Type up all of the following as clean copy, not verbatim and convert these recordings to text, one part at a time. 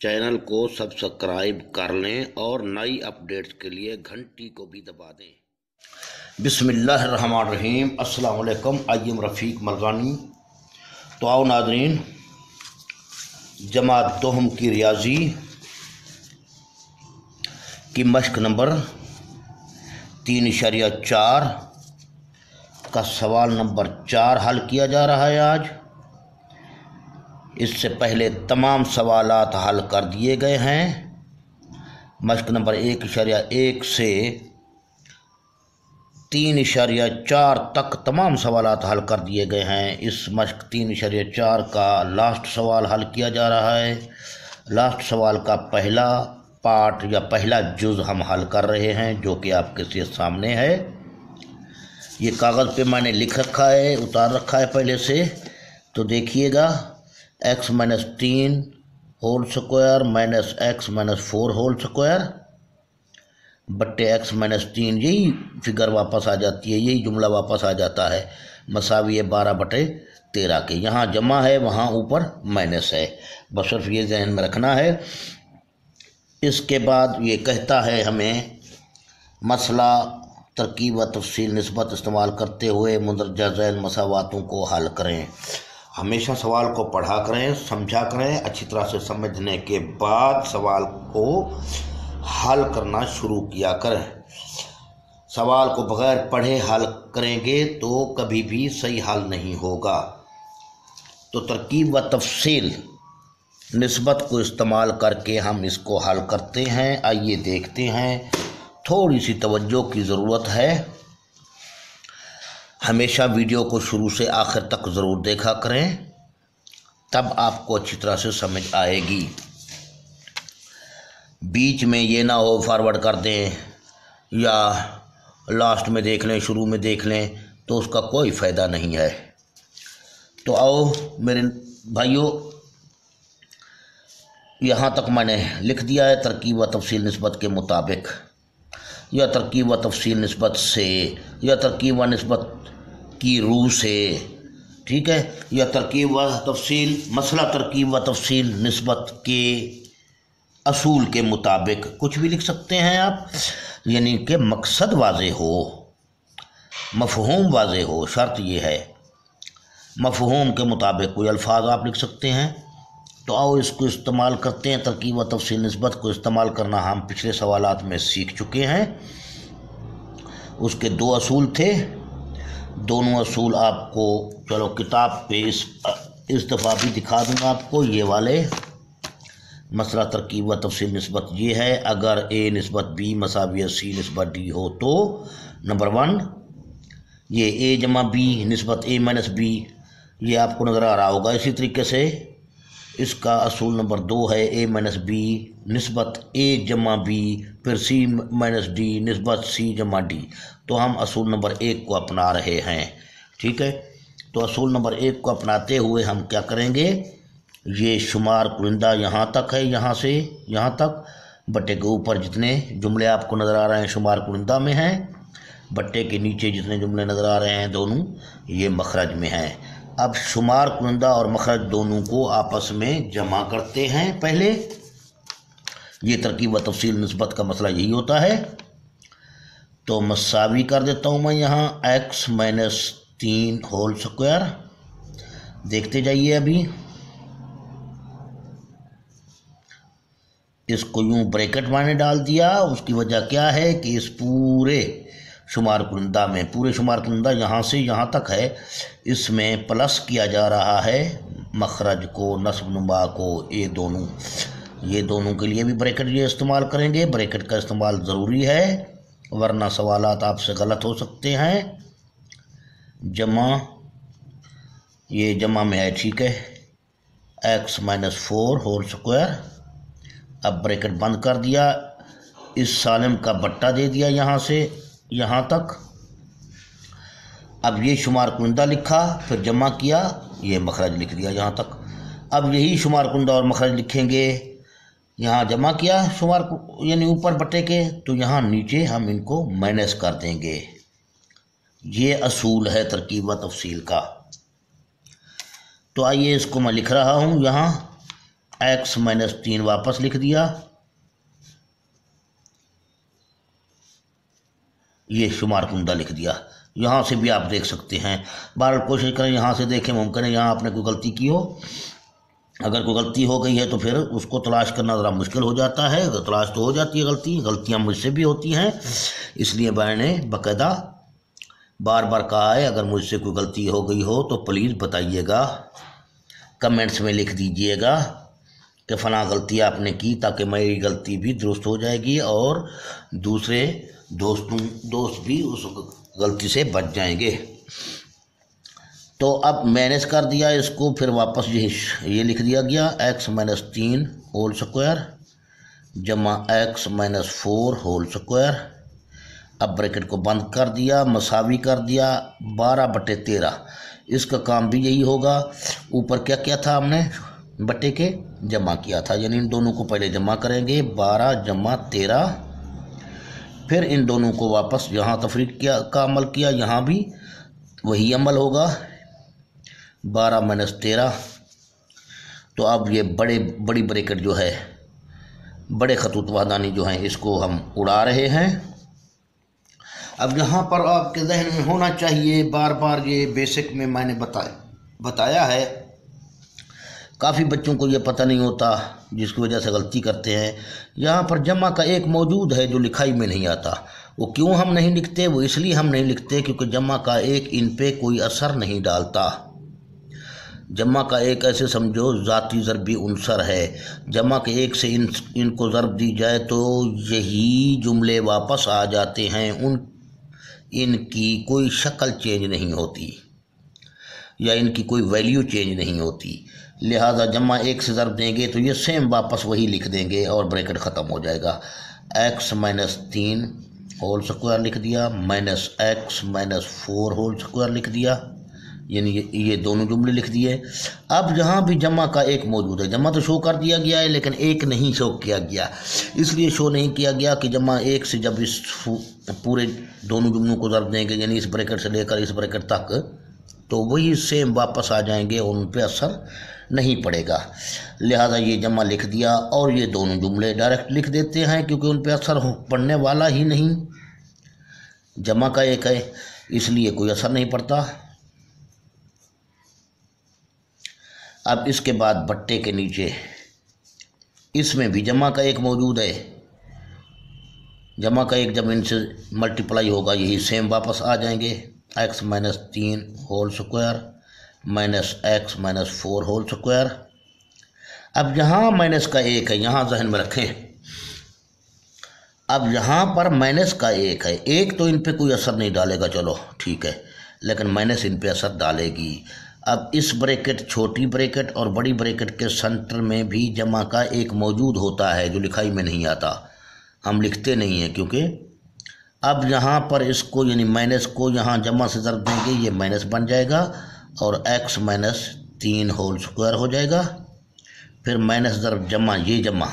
Channel को subscribe कर लें और नई अपडेट्स के लिए घंटी को भी दबा दें। बिस्मिल्लाहिर्रहमानिर्रहीम। अस्सलाम वालेकुम। आइम रफ़ीक मरगानी। तो आओ नाज़रीन, जमात दोहम की रियाजी की मश्क नंबर 3.4 का सवाल नंबर 4 हल किया जा रहा है आज। इससे पहले तमाम सवालात हल कर दिए गए हैं। मश्क नंबर 1.1 से 3.4 तक तमाम सवालात हल कर दिए गए हैं। इस मश्क 3.4 का लास्ट सवाल हल किया जा रहा है। लास्ट सवाल का पहला पार्ट या पहला जुज़ हम हल कर रहे हैं, जो कि आपके सामने है। ये कागज़ पे मैंने लिख रखा है, उतार रखा है पहले से, तो देखिएगा। x-3 whole square minus x-4 whole square बट्टे x-3, यही फिगर वापस आ जाती है, यही जुमला वापस आ जाता है। मसावी 12/13 के, यहाँ जमा है वहाँ ऊपर माइनस है, बस सिर्फ ये ज़हन में रखना है। इसके बाद ये कहता है हमें मसला तरकीब व तफसील निस्बत इस्तेमाल करते हुए मुंदरजा ज़ैल मसावातों को हल करें। हमेशा सवाल को पढ़ा करें, समझा करें, अच्छी तरह से समझने के बाद सवाल को हल करना शुरू किया करें। सवाल को बगैर पढ़े हल करेंगे तो कभी भी सही हल नहीं होगा। तो तरकीब व तफसील निस्बत को इस्तेमाल करके हम इसको हल करते हैं। आइए देखते हैं। थोड़ी सी तवज्जो की ज़रूरत है। हमेशा वीडियो को शुरू से आखिर तक ज़रूर देखा करें, तब आपको अच्छी तरह से समझ आएगी। बीच में ये ना हो फॉरवर्ड कर दें या लास्ट में देख लें, शुरू में देख लें, तो उसका कोई फ़ायदा नहीं है। तो आओ मेरे भाइयों, यहाँ तक मैंने लिख दिया है तरकीब व तफसील निस्बत के मुताबिक, या तरकीब व तफसील निस्बत से, या तरकीब व निस्बत की रूह से, ठीक है, या तरकीब व तफसील मसला तरकीब व तफसील निस्बत के असूल के मुताबिक, कुछ भी लिख सकते हैं आप। यानी कि मकसद वाज़े हो, मफ़हूम वाज़े हो, शर्त ये है। मफ़हूम के मुताबिक कोई अल्फाज आप लिख सकते हैं। तो आओ इसको इस्तेमाल करते हैं। तरकीब व तफसील निस्बत को इस्तेमाल करना हम पिछले सवालात में सीख चुके हैं। उसके 2 असूल थे, दोनों असूल आपको चलो किताब पे इस दफ़ा भी दिखा दूँगा आपको। ये वाले मसला तरकीब व तफसील निस्बत ये है। अगर a निस्बत b मसावी c निस्बत d हो तो नंबर 1 ये a जमा b निस्बत a माइनस b, ये आपको नज़र आ रहा होगा। इसी तरीके से इसका असूल नंबर 2 है a माइनस b निस्बत a जमा b फिर c माइनस d निस्बत c जमा d। तो हम असूल नंबर 1 को अपना रहे हैं, ठीक है। तो असूल नंबर 1 को अपनाते हुए हम क्या करेंगे, ये शुमार कुरिंदा यहाँ तक है, यहाँ से यहाँ तक, बट्टे के ऊपर जितने जुमले आपको नज़र आ रहे हैं शुमार कुरिंदा में हैं, बट्टे के नीचे जितने जुमले नज़र आ रहे हैं दोनों ये मखरज में हैं। अब शुमार कुरिंदा और मखरज दोनों को आपस में जमा करते हैं पहले। ये तरकीब व तफसील निस्बत का मसला यही होता है। तो मसावी कर देता हूँ मैं यहाँ x-3 होल स्क्वायर। देखते जाइए। अभी इसको यूँ ब्रैकेट मैंने डाल दिया। उसकी वजह क्या है कि इस पूरे शुमार कुरिंदा में, पूरे शुमार कुरिंदा यहाँ से यहाँ तक है, इसमें प्लस किया जा रहा है मखरज को, नस्ब नुमा को, ये दोनों के लिए भी ब्रैकेट ये इस्तेमाल करेंगे। ब्रैकेट का इस्तेमाल ज़रूरी है, वरना सवालात आपसे गलत हो सकते हैं। जमा, ये जमा में है, ठीक है, x-4 होल स्क्वायर। अब ब्रैकेट बंद कर दिया, इस सालिम का बट्टा दे दिया यहाँ से यहाँ तक। अब ये शुमार कुरिंदा लिखा, फिर जमा किया, ये मखरज लिख दिया यहाँ तक। अब यही शुमार कुरिंदा और मखरज लिखेंगे, यहाँ जमा किया शुमार यानी ऊपर बट्टे के, तो यहाँ नीचे हम इनको माइनस कर देंगे। ये असूल है तरकीब व तफसील का। तो आइए इसको मैं लिख रहा हूँ यहाँ x-3 वापस लिख दिया। ये शुमार कुंडा लिख दिया। यहाँ से भी आप देख सकते हैं। बार कोशिश करें यहाँ से देखें, मुमकिन है यहाँ आपने कोई गलती की हो। अगर कोई गलती हो गई है तो फिर उसको तलाश करना ज़रा मुश्किल हो जाता है। तलाश तो हो जाती है, गलतियाँ मुझसे भी होती हैं, इसलिए मैंने बाकायदा बार बार कहा है अगर मुझसे कोई गलती हो गई हो तो प्लीज़ बताइएगा, कमेंट्स में लिख दीजिएगा कि फ़लाँ गलती आपने की, ताकि मेरी गलती भी दुरुस्त हो जाएगी और दूसरे दोस्त भी उस गलती से बच जाएंगे। तो अब मैनेज कर दिया इसको, फिर वापस ये लिख दिया गया x-3 होल स्क्वायर जमा x-4 होल स्क्वायर। अब ब्रैकेट को बंद कर दिया, मसावी कर दिया 12/13। इसका काम भी यही होगा। ऊपर क्या किया था हमने, बटे के जमा किया था, यानी इन दोनों को पहले जमा करेंगे 12 जमा 13, फिर इन दोनों को वापस यहाँ तफरीक का अमल किया, यहाँ भी वही अमल होगा 12 - 13। तो अब ये बड़ी ब्रैकेट जो है, बड़े खतूत वादानी जो हैं, इसको हम उड़ा रहे हैं। अब यहाँ पर आपके जहन में होना चाहिए, बार बार ये बेसिक में मैंने बताया है, काफ़ी बच्चों को ये पता नहीं होता, जिसकी वजह से गलती करते हैं। यहाँ पर जमा का एक मौजूद है जो लिखाई में नहीं आता। वो क्यों हम नहीं लिखते, वो इसलिए हम नहीं लिखते क्योंकि जमा का एक इन पे कोई असर नहीं डालता। जमा का एक ऐसे समझो ज़ाती ज़रबी उनसर है। जमा के एक से इनको ज़रब दी जाए तो यही जुमले वापस आ जाते हैं, इनकी कोई शक्ल चेंज नहीं होती या इनकी कोई वैल्यू चेंज नहीं होती। लिहाजा जमा एक से ज़रब देंगे तो ये सेम वापस वही लिख देंगे और ब्रैकेट ख़त्म हो जाएगा। x-3 होल स्क्वायर लिख दिया माइनस x-4 होल स्क्वायर लिख दिया, यानी ये दोनों जुमले लिख दिए। अब जहाँ भी जमा का एक मौजूद है, जमा तो शो कर दिया गया है लेकिन एक नहीं शो किया गया, इसलिए शो नहीं किया गया कि जमा एक से जब इस पूरे दोनों जुमलों को ज़रब देंगे, यानी इस ब्रैकेट से लेकर इस ब्रैकेट तक, तो वही सेम वापस आ जाएंगे और उन पर असर नहीं पड़ेगा। लिहाजा ये जमा लिख दिया और ये दोनों जुमले डायरेक्ट लिख देते हैं क्योंकि उन पर असर पड़ने वाला ही नहीं, जमा का एक है इसलिए कोई असर नहीं पड़ता। अब इसके बाद बट्टे के नीचे इसमें भी जमा का एक मौजूद है। जमा का एक जब इनसे मल्टीप्लाई होगा यही सेम वापस आ जाएंगे, x-3 whole square minus x-4 whole square. अब यहाँ माइनस का एक है, यहाँ जहन में रखें। अब यहाँ पर माइनस का एक है, एक तो इन पे कोई असर नहीं डालेगा, चलो ठीक है, लेकिन माइनस इन पे असर डालेगी। अब इस ब्रैकेट, छोटी ब्रैकेट और बड़ी ब्रैकेट के सेंटर में भी जमा का एक मौजूद होता है जो लिखाई में नहीं आता, हम लिखते नहीं हैं क्योंकि अब यहाँ पर इसको यानी माइनस को यहाँ जमा से ज़रब देंगे, ये माइनस बन जाएगा और x-3 होल स्क्वायर हो जाएगा, फिर माइनस ज़रब जमा, ये जमा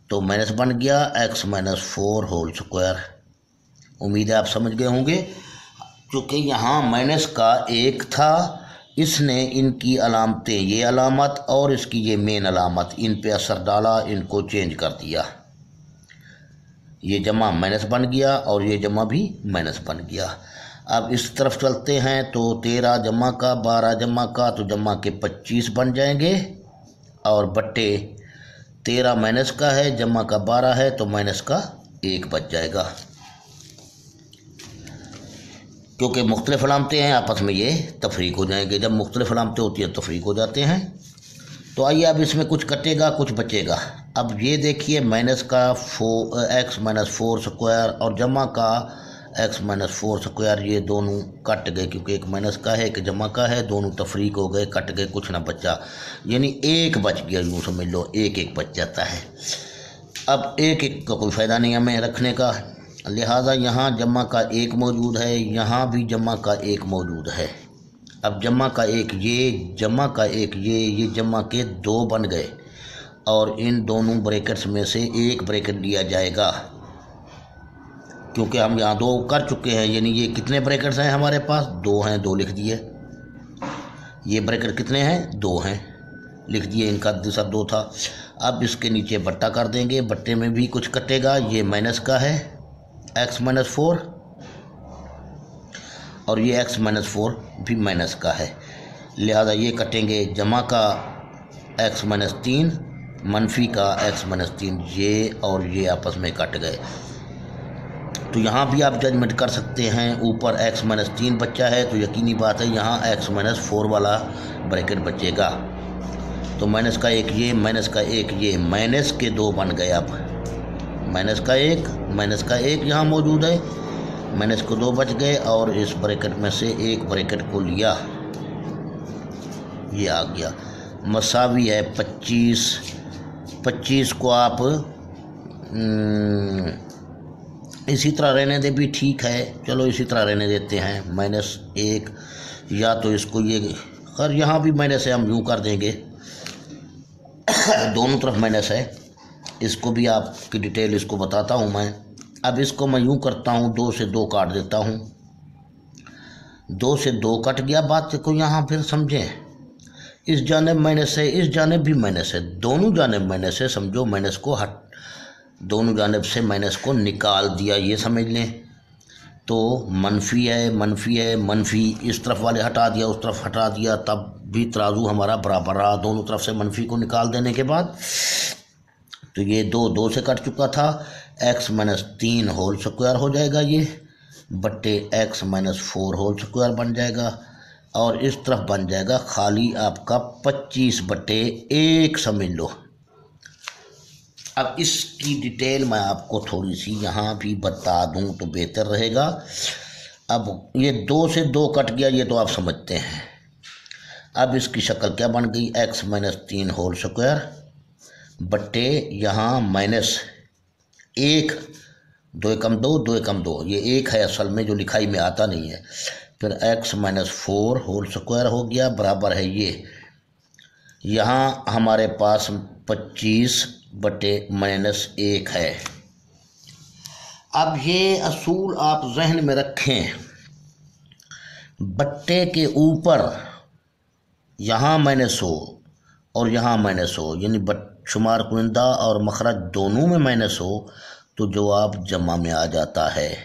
तो माइनस बन गया x-4 होल स्क्वायर। उम्मीद है आप समझ गए होंगे। क्योंकि यहाँ माइनस का एक था, इसने इनकी अलामतें, ये अलामत और इसकी ये मेन अलामत, इन पे असर डाला, इनको चेंज कर दिया। ये जमा माइनस बन गया और ये जमा भी माइनस बन गया। अब इस तरफ चलते हैं तो 13 जमा का 12 जमा का, तो जमा के 25 बन जाएंगे और बट्टे 13 माइनस का है, जमा का 12 है तो माइनस का 1 बच जाएगा। क्योंकि मुख्तलिफ अलामतें हैं आपस में ये तफरीक हो जाएंगे, जब मुख्तलिफ अलामतें होती हैं तफरीक हो जाते हैं। तो आइए अब इसमें कुछ कटेगा कुछ बचेगा। अब ये देखिए माइनस का x-4 स्क्वायर और जमा का x-4 स्क्वायर, ये दोनों कट गए क्योंकि एक माइनस का है एक जमा का है, दोनों तफरीक हो गए, कट गए, कुछ ना बचा, यानी एक बच गया, यूँ समझ लो एक एक बच जाता है। अब एक एक का कोई फ़ायदा नहीं हमें रखने का, लिहाजा यहाँ जमा का एक मौजूद है, यहाँ भी जमा का एक मौजूद है। अब जमा का एक ये, जमा का एक ये जमा के 2 बन गए और इन दोनों ब्रैकेट्स में से एक ब्रैकेट लिया जाएगा क्योंकि हम यहाँ 2 कर चुके हैं, यानी ये कितने ब्रैकेट्स हैं हमारे पास, 2 हैं, 2 लिख दिए। ये ब्रैकेट कितने हैं, 2 हैं, लिख दिए, इनका दूसरा 2 था। अब इसके नीचे बट्टा कर देंगे, बट्टे में भी कुछ कटेगा, ये माइनस का है x-4 और ये x-4 भी माइनस का है, लिहाजा ये कटेंगे, जमा का x-3 मनफी का x-3, ये और ये आपस में कट गए। तो यहाँ भी आप जजमेंट कर सकते हैं, ऊपर x-3 बच्चा है तो यकीनी बात है यहाँ x-4 वाला ब्रैकेट बचेगा। तो माइनस का 1 ये, माइनस का 1 ये, माइनस के 2 बन गए। अब माइनस का 1 यहाँ मौजूद है, माइनस को 2 बच गए और इस ब्रैकेट में से एक ब्रैकेट को लिया, ये आ गया, मसावी है 25। 25 को आप इसी तरह रहने दे भी ठीक है, चलो इसी तरह रहने देते हैं, -1, या तो इसको ये, खैर यहाँ भी माइनस है, हम यूँ कर देंगे, दोनों तरफ माइनस है। इसको भी आपकी डिटेल इसको बताता हूँ मैं। अब इसको मैं यूँ करता हूँ, 2 से 2 काट देता हूँ, 2 से 2 कट गया। बात को यहाँ फिर समझें, इस जानिब माइनस है, इस जानिब भी माइनस है, दोनों जानिब माइनस है, समझो माइनस को दोनों जानिब से माइनस को निकाल दिया, ये समझ लें। तो मनफी है, मनफी इस तरफ वाले हटा दिया, उस तरफ हटा दिया, तब भी तराजू हमारा बराबर रहा, दोनों तरफ से मनफी को निकाल देने के बाद। तो ये 2 से कट चुका था, x-3 होल स्क्वायर हो जाएगा ये, बट्टे x-4 होल स्क्वायर बन जाएगा, और इस तरफ बन जाएगा खाली आपका 25/1 समझ लो। अब इसकी डिटेल मैं आपको थोड़ी सी यहाँ भी बता दूँ तो बेहतर रहेगा। अब ये 2 से 2 कट गया, ये तो आप समझते हैं। अब इसकी शक्ल क्या बन गई, x-3 होल स्क्वायर बट्टे यहाँ -1, 2 एकम 2, 2 एकम 2, ये 1 है असल में, जो लिखाई में आता नहीं है। फिर x-4 होल स्क्वायर हो गया, बराबर है ये, यहाँ हमारे पास 25/-1 है। अब ये असूल आप जहन में रखें, बट्टे के ऊपर यहाँ माइनस हो और यहाँ माइनस हो, यानी शुमार कुनिंदा और मखरज दोनों में माइनस हो तो जवाब जमा में आ जाता है,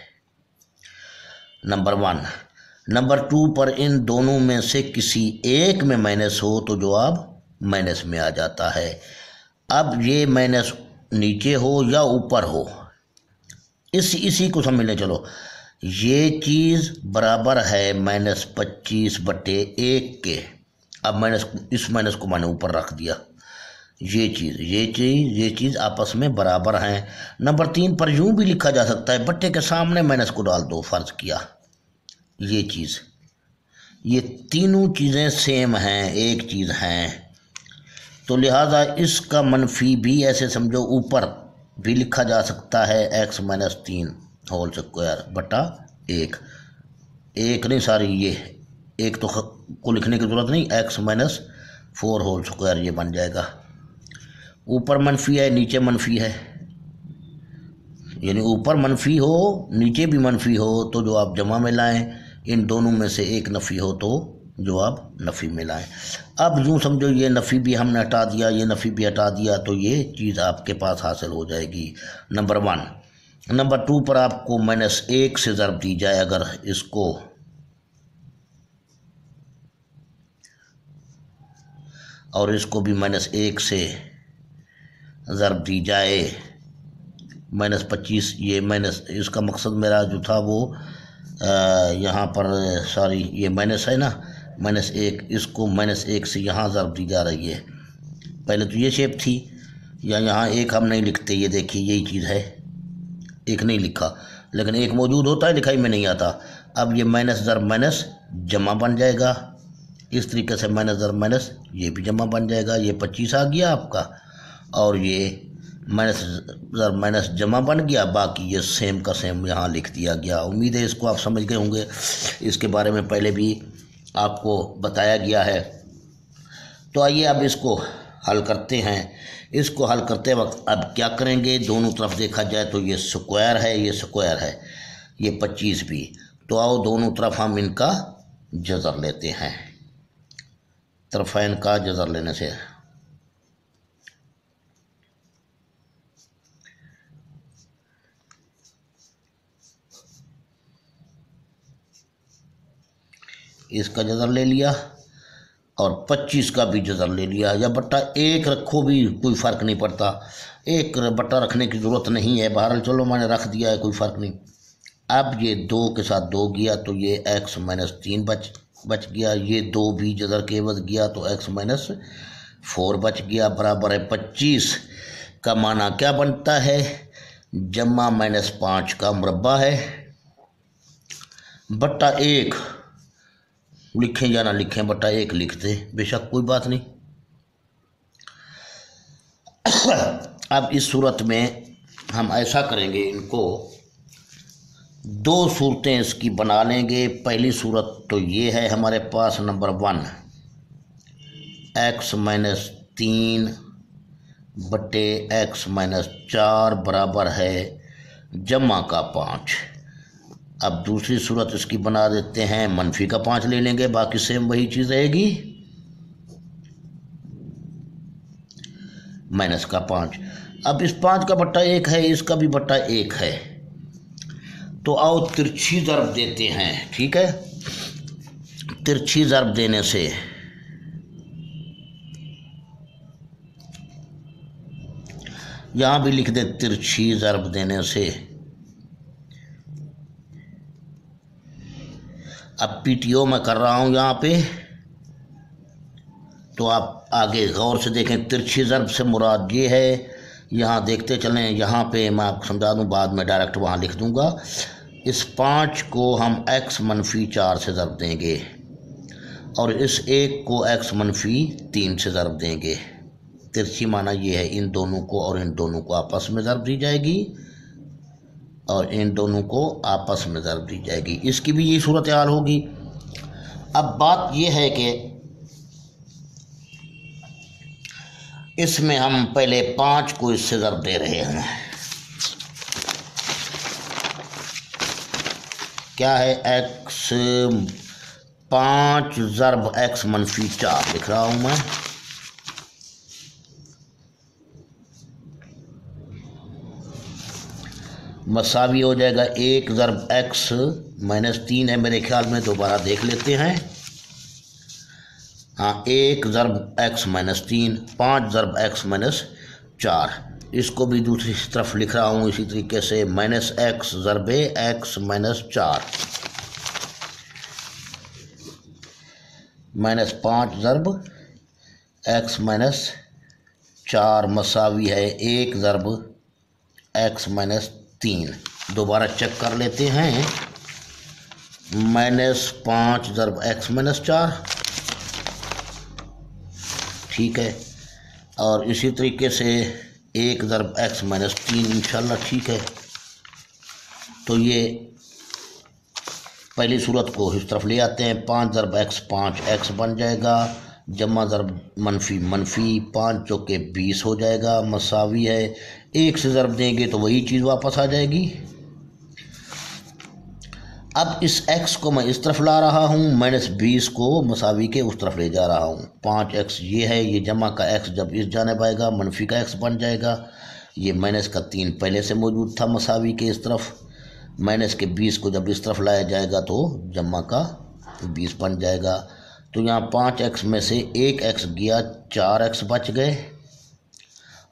नंबर 1। नंबर 2 पर इन दोनों में से किसी एक में माइनस हो तो जवाब माइनस में आ जाता है। अब ये माइनस नीचे हो या ऊपर हो, इसी को समझ लें। चलो, ये चीज़ बराबर है -25/1 के। अब इस माइनस को मैंने ऊपर रख दिया, ये चीज़ आपस में बराबर हैं। नंबर 3 पर यूँ भी लिखा जा सकता है, बट्टे के सामने माइनस को डाल दो, फ़र्ज़ किया ये चीज़, ये तीनों चीज़ें सेम हैं, एक चीज़ हैं, तो लिहाजा इसका मनफी भी ऐसे समझो ऊपर भी लिखा जा सकता है, x-3 होल स्क्वायर बटा 1 नहीं, सारी ये 1 तो को लिखने की ज़रूरत नहीं, x-4 होल स्क्वायर ये बन जाएगा। ऊपर मनफी है, नीचे मनफी है, यानी ऊपर मनफी हो नीचे भी मनफी हो तो जो आप जमा में लाएं, इन दोनों में से एक नफ़ी हो तो जो आप नफ़ी में लाएं। अब यूँ समझो, ये नफ़ी भी हमने हटा दिया, ये नफ़ी भी हटा दिया, तो ये चीज़ आपके पास हासिल हो जाएगी, नंबर 1। नंबर 2 पर आपको -1 से ज़रब दी जाए, अगर इसको और इसको भी -1 से ज़रब दी जाए, -25, ये माइनस, इसका मकसद मेरा जो था वो यहाँ पर सॉरी ये माइनस है ना, -1, इसको -1 से यहाँ ज़रब दी जा रही है। पहले तो ये शेप थी, या यहाँ 1 हम नहीं लिखते, ये देखिए यही चीज़ है, 1 नहीं लिखा, लेकिन 1 मौजूद होता है, लिखाई में नहीं आता। अब ये माइनस ज़रब माइनस जमा बन जाएगा, इस तरीके से माइनस ज़रब माइनस ये भी जमा बन जाएगा, ये 25 आ गया आपका, और ये माइनस ज़रब माइनस जमा बन गया, बाकी ये सेम का सेम यहाँ लिख दिया गया। उम्मीद है इसको आप समझ गए होंगे, इसके बारे में पहले भी आपको बताया गया है। तो आइए अब इसको हल करते हैं। इसको हल करते वक्त अब क्या करेंगे, दोनों तरफ देखा जाए तो ये स्क्वायर है, ये स्क्वायर है, ये 25 भी, तो आओ दोनों तरफ हम इनका जज़र लेते हैं। तरफ़ैन का जज़र लेने से इसका जज़र ले लिया और 25 का भी जज़र ले लिया, या बट्टा 1 रखो भी कोई फ़र्क नहीं पड़ता, 1 बट्टा रखने की ज़रूरत नहीं है, बहरहाल चलो मैंने रख दिया है, कोई फ़र्क नहीं। अब ये 2 के साथ 2 गया तो ये x माइनस 3 बच गया, ये 2 भी जज़र के एवज़ गया तो x माइनस 4 बच गया, बराबर है 25 का माना क्या बनता है, जमा माइनस 5 का मुरब्बा है, बट्टा 1 लिखें या ना लिखें, बट्टा 1 लिखते बेशक कोई बात नहीं। अब इस सूरत में हम ऐसा करेंगे, इनको 2 सूरतें इसकी बना लेंगे। पहली सूरत तो ये है हमारे पास नंबर 1, x माइनस 3 बटे x माइनस 4 बराबर है जमा का 5। अब दूसरी सूरत इसकी बना देते हैं, मनफी का 5 ले लेंगे, बाकी सेम वही चीज़ रहेगी, माइनस का 5। अब इस 5 का बट्टा 1 है, इसका भी बट्टा 1 है, तो आओ तिरछी ज़रब देते हैं। ठीक है, तिरछी ज़रब देने से यहाँ भी लिख दे, तिरछी ज़रब देने से अब पीटीओ मैं कर रहा हूँ यहाँ पे, तो आप आगे गौर से देखें। तिरछी ज़रब से मुराद ये है, यहाँ देखते चलें, यहाँ पे मैं आपको समझा दूँ, बाद में डायरेक्ट वहाँ लिख दूँगा। इस 5 को हम x मनफी 4 से ज़रब देंगे और इस 1 को x मनफी 3 से ज़रब देंगे। तिरछी माना ये है, इन दोनों को और इन दोनों को आपस में ज़रब दी जाएगी और इन दोनों को आपस में ज़रब दी जाएगी। इसकी भी ये सूरत हाल होगी। अब बात ये है कि इसमें हम पहले 5 को इससे ज़रब दे रहे हैं। क्या है, x 5 ज़रब x मनफी 4 लिख रहा हूँ मैं। मसावी हो जाएगा 1 ज़रब x माइनस 3 है मेरे ख्याल में, दोबारा देख लेते हैं। हाँ, 1 ज़रब x माइनस 3, 5 ज़रब x माइनस 4। इसको भी दूसरी तरफ लिख रहा हूँ इसी तरीके से, minus x ज़रब x minus 4, minus 5 ज़रब x minus 4 मसावी है 1 ज़रब x माइनस 3। दोबारा चेक कर लेते हैं, माइनस 5 ज़रब x माइनस 4, ठीक है, और इसी तरीके से 1 ज़रब x माइनस 3 इंशाल्लाह ठीक है। तो ये पहली सूरत को इस तरफ ले आते हैं, 5 ज़रब x 5x बन जाएगा, जमा ज़रब मनफी मनफी 5 चौके 20 हो जाएगा, मसावी है 1 से ज़रब देंगे तो वही चीज़ वापस आ जाएगी। अब इस x को मैं इस तरफ ला रहा हूँ, माइनस 20 को मसावी के उस तरफ ले जा रहा हूँ। 5x ये है, ये जमा का x जब इस जानिब आएगा मनफी का x बन जाएगा। ये माइनस का 3 पहले से मौजूद था मसावी के इस तरफ, माइनस के 20 को जब इस तरफ लाया जाएगा तो जमा का 20 बन जाएगा। तो यहाँ 5x में से 1x गया, 4x बच गए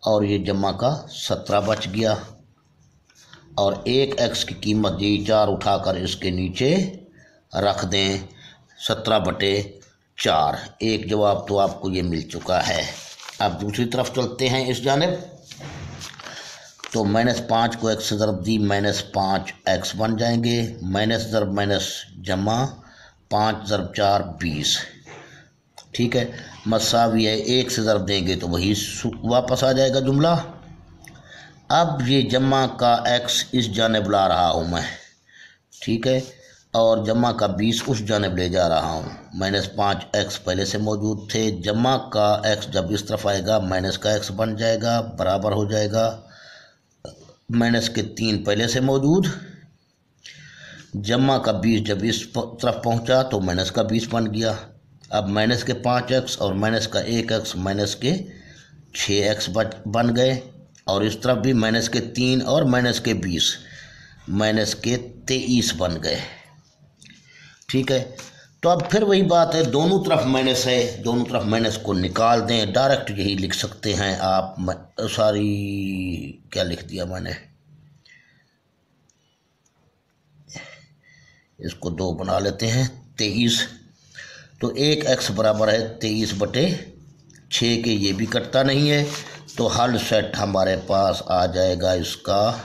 और ये जमा का 17 बच गया, और 1x की कीमत यही 4 उठाकर इसके नीचे रख दें, 17/4। एक जवाब तो आपको ये मिल चुका है। अब दूसरी तरफ चलते हैं इस जानिब, तो माइनस 5 को x से ज़रब दी, माइनस 5x बन जाएंगे, माइनस ज़रब माइनस जमा 5 ज़रब 4 20, ठीक है, मसावी है 1 से ज़रब देंगे तो वही वापस आ जाएगा जुमला। अब ये जमा का x इस जानिब ला रहा हूँ मैं, ठीक है, और जमा का 20 उस जानिब ले जा रहा हूँ। माइनस 5x पहले से मौजूद थे, जमा का x जब इस तरफ आएगा माइनस का x बन जाएगा, बराबर हो जाएगा माइनस के 3 पहले से मौजूद, जमा का 20 जब इस तरफ पहुँचा तो माइनस का 20 बन गया। अब माइनस के 5x और माइनस का 1x माइनस के 6x बन गए, और इस तरफ भी माइनस के 3 और माइनस के 20 माइनस के 23 बन गए, ठीक है। तो अब फिर वही बात है, दोनों तरफ माइनस है, दोनों तरफ माइनस को निकाल दें। डायरेक्ट यही लिख सकते हैं आप। सॉरी, क्या लिख दिया मैंने, इसको 2 बना लेते हैं। 23, तो 1x बराबर है 23/6 के, ये भी कटता नहीं है। तो हल सेट हमारे पास आ जाएगा इसका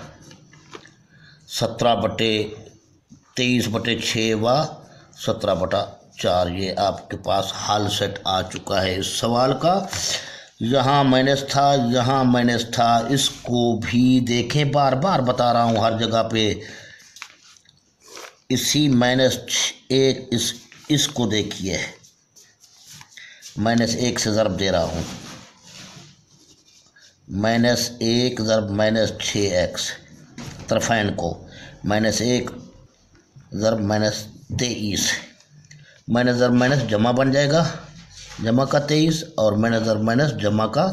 17/23/6 व 17/4। ये आपके पास हल सेट आ चुका है इस सवाल का। यहाँ माइनस था, यहाँ माइनस था, इसको भी देखें, बार बार बता रहा हूँ हर जगह पे। इसी -1 इसको देखिए, -1 से ज़रब दे रहा हूँ, -1 ज़रब -6x, तरफ़ैन को, -1 ज़रब -23, माइनस ज़रब माइनस जमा बन जाएगा, जमा का 23, और माइनस ज़रब माइनस जमा का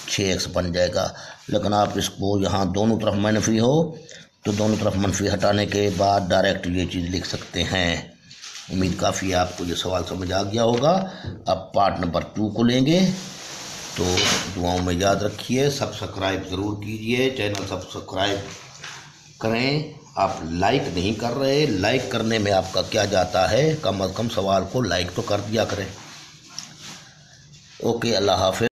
6x बन जाएगा। लेकिन आप इसको यहाँ दोनों तरफ मनफी हो तो दोनों तरफ मनफी हटाने के बाद डायरेक्ट ये चीज़ लिख सकते हैं। उम्मीद काफ़ी आपको ये सवाल समझ आ गया होगा। अब पार्ट नंबर 2 को लेंगे, तो दुआओं में याद रखिए। सब्सक्राइब ज़रूर कीजिए, चैनल सब्सक्राइब करें। आप लाइक नहीं कर रहे, लाइक करने में आपका क्या जाता है, कम अज़ कम सवाल को लाइक तो कर दिया करें। ओके, अल्लाह हाफ़िज़।